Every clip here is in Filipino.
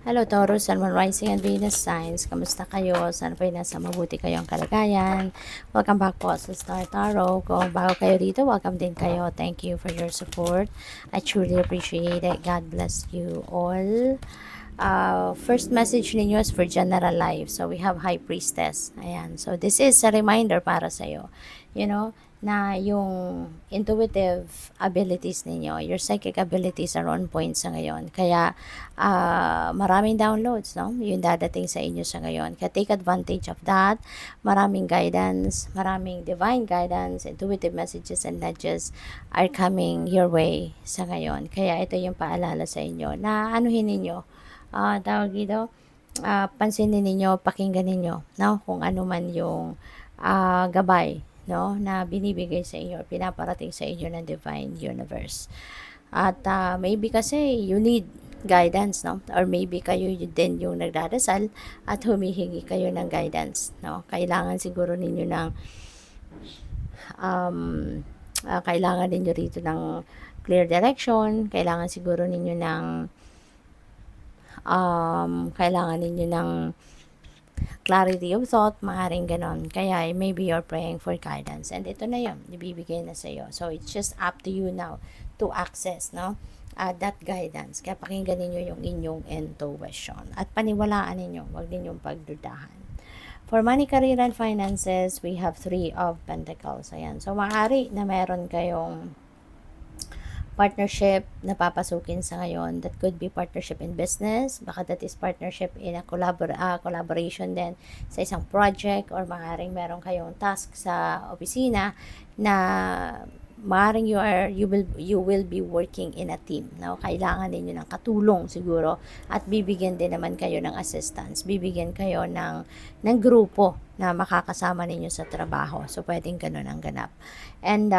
Hello Taurus, Sun, Moon, Rising and Venus signs. Kamusta kayo? Sana po ay nasa mabuti kayong kalagayan. Welcome back po sa Star Tarot. Kung bago kayo dito, welcome din kayo. Thank you for your support. I truly appreciate it. God bless you all. First message ninyo is for general life. So we have High Priestess. Ayan. So this is a reminder para sa'yo. You know, na yung intuitive abilities ninyo, your psychic abilities are on point sa ngayon. Kaya, maraming downloads, no? Yung dadating sa inyo sa ngayon. Kaya take advantage of that. Maraming guidance, maraming divine guidance, intuitive messages and nudges are coming your way sa ngayon. Kaya ito yung paalala sa inyo na anuhin ninyo, tawag dito, pansinin ninyo, pakinggan ninyo, no? Kung ano man yung gabay, no, na binibigay sa inyo or pinaparating sa inyo ng divine universe. At maybe kasi you need guidance, no? Or maybe kayo din yung nagdadasal at humihingi kayo ng guidance, no? Kailangan siguro ninyo ng kailangan ninyo rito ng clear direction, kailangan siguro ninyo ng kailangan ninyo ng clarity of thought, maaaring ganon. Kaya maybe you're praying for guidance. And ito na yun, ibibigay na sa'yo. So it's just up to you now to access, no? That guidance. Kaya pakinggan ninyo yung inyong intuition. At paniwalaan ninyo, huwag ninyong pagdudahan. For money, career, and finances, we have 3 of Pentacles. Ayan. So maaari na meron kayong partnership na papasukin sa ngayon. That could be partnership in business, baka that is partnership in a collaboration din sa isang project, or maaaring meron kayong task sa opisina na maaaring you will be working in a team, no? Kailangan ninyo ng katulong siguro, at bibigyan din naman kayo ng assistance, bibigyan kayo ng grupo na makakasama ninyo sa trabaho. So pwedeng ganun ang ganap. And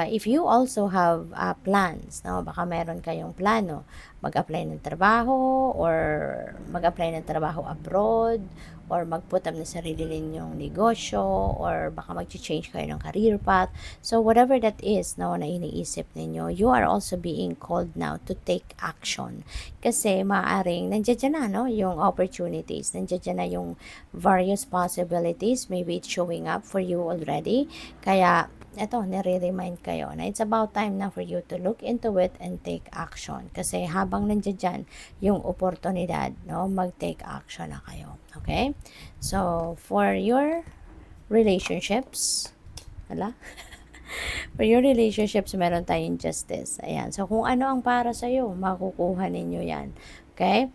if you also have plans, no? Baka meron kayong plano mag-apply ng trabaho, or mag-apply ng trabaho abroad, or mag-put up na sarili ninyong negosyo, or baka mag-change kayo ng career path. So whatever that is, no, na iniisip ninyo, you are also being called now to take action. Kasi maaaring nandiyan na, no, yung opportunities, nandiyan na yung various possibilities, maybe it's showing up for you already. Kaya eto, nire-remind kayo na it's about time na for you to look into it and take action. Kasi habang nandiyan dyan yung oportunidad, no, mag-take action na kayo. Okay? So, for your relationships, for your relationships, meron tayong justice. Ayan. So, kung ano ang para sa'yo, makukuha ninyo yan. Okay?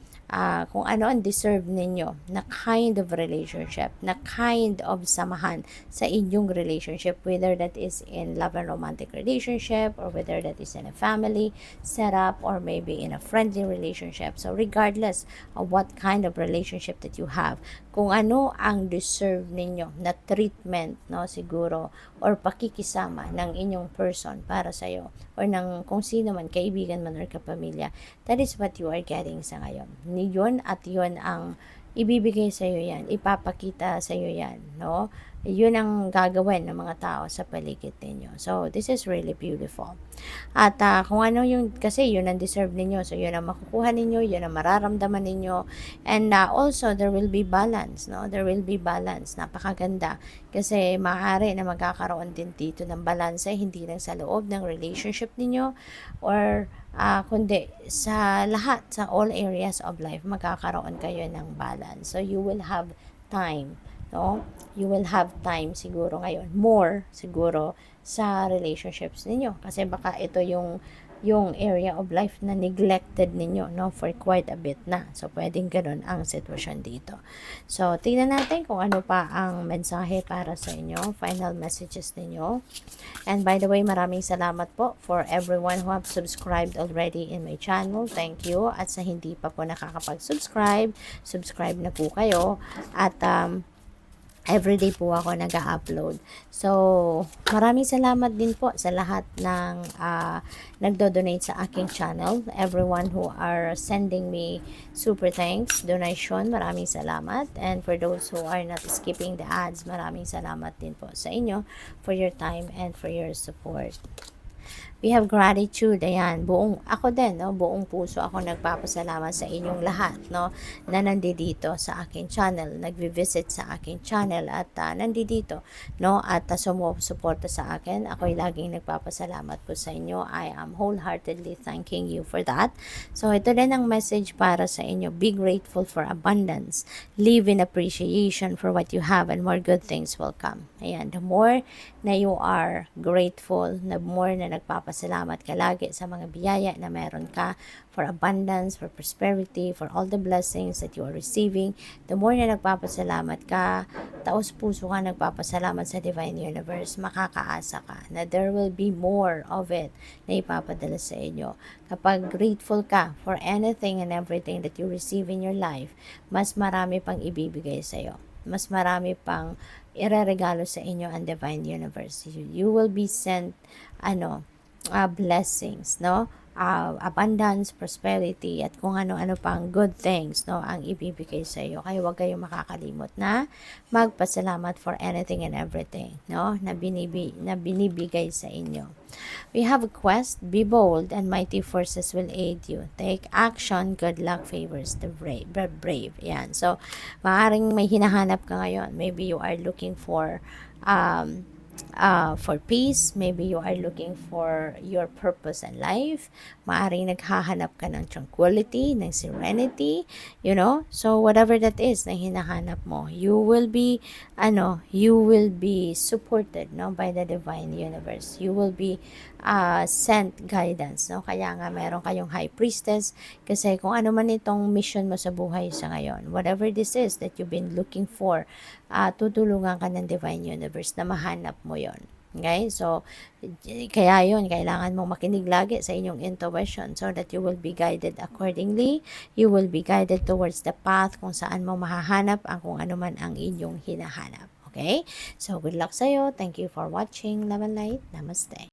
Kung ano ang deserve ninyo na kind of relationship, na kind of samahan sa inyong relationship, whether that is in love and romantic relationship, or whether that is in a family setup, or maybe in a friendly relationship. So regardless of what kind of relationship that you have, kung ano ang deserve ninyo na treatment, no, siguro, or pakikisama ng inyong person para sa'yo, or ng kung sino man, kaibigan man or kapamilya, that is what you are getting sa ngayon. Yun, at yun ang ibibigay sa iyo yan, ipapakita sa iyo yan, no? Yun ang gagawin ng mga tao sa paligid ninyo. So, this is really beautiful. At kung ano yung, kasi yun ang deserve ninyo, so yun ang makukuha ninyo, yun ang mararamdaman ninyo. And also, there will be balance, no? There will be balance. Napakaganda. Kasi maaari na magkakaroon din dito ng balance, hindi lang sa loob ng relationship ninyo, or kundi sa lahat, sa all areas of life, magkakaroon kayo ng balance. So, you will have time, no? You will have time siguro ngayon, more siguro sa relationships ninyo. Kasi baka ito yung area of life na neglected ninyo, no, for quite a bit na. So, pwedeng ganun ang sitwasyon dito. So, tingnan natin kung ano pa ang mensahe para sa inyo, final messages ninyo. And by the way, maraming salamat po for everyone who have subscribed already in my channel. Thank you. At sa hindi pa po nakakapag-subscribe, subscribe na po kayo. At everyday po ako nag-upload. So, maraming salamat din po sa lahat ng nagdo-donate sa aking channel. Everyone who are sending me super thanks, donation, maraming salamat. And for those who are not skipping the ads, maraming salamat din po sa inyo for your time and for your support. We have gratitude. Ayan, ako din, no? Buong puso ako nagpapasalamat sa inyong lahat, no? Na nandito sa aking channel, nagvi-visit sa aking channel at nandito, no? At sumusuporta sa akin. Ako'y laging nagpapasalamat po sa inyo. I am wholeheartedly thanking you for that. So, ito din ang message para sa inyo. Be grateful for abundance. Live in appreciation for what you have and more good things will come. Ayan, the more na you are grateful, the more na nagpapasalamat ka lagi sa mga biyaya na meron ka, for abundance, for prosperity, for all the blessings that you are receiving, the more na nagpapasalamat ka, taos puso ka nagpapasalamat sa Divine Universe, makakaasa ka na there will be more of it na ipapadala sa inyo. Kapag grateful ka for anything and everything that you receive in your life, mas marami pang ibibigay sa iyo. Mas marami pang ireregalo sa inyo ang Divine Universe. You will be sent blessings, no? Abundance, prosperity, at kung ano-ano pang good things, no, ang ibibigay sa iyo. Kaya huwag kayong makakalimot na magpasalamat for anything and everything, no, na binibigay sa inyo. We have a quest. Be bold and mighty forces will aid you. Take action. Good luck favors the brave. Yan. So, maaaring may hinahanap ka ngayon. Maybe you are looking for peace, maybe you are looking for your purpose in life, maaring naghahanap ka ng tranquility, ng serenity, so whatever that is na hinahanap mo, you will be supported, no, by the Divine Universe. You will be sent guidance, no, kaya nga meron kayong High Priestess, kasi kung ano man itong mission mo sa buhay sa ngayon, whatever this is that you've been looking for, tutulungan ka ng Divine Universe na mahanap mo yon. Okay? So, kaya yun, kailangan mong makinig lagi sa inyong intuition so that you will be guided accordingly. You will be guided towards the path kung saan mo mahahanap ang kung ano man ang inyong hinahanap. Okay? So, good luck sa'yo. Thank you for watching. Love and light. Namaste.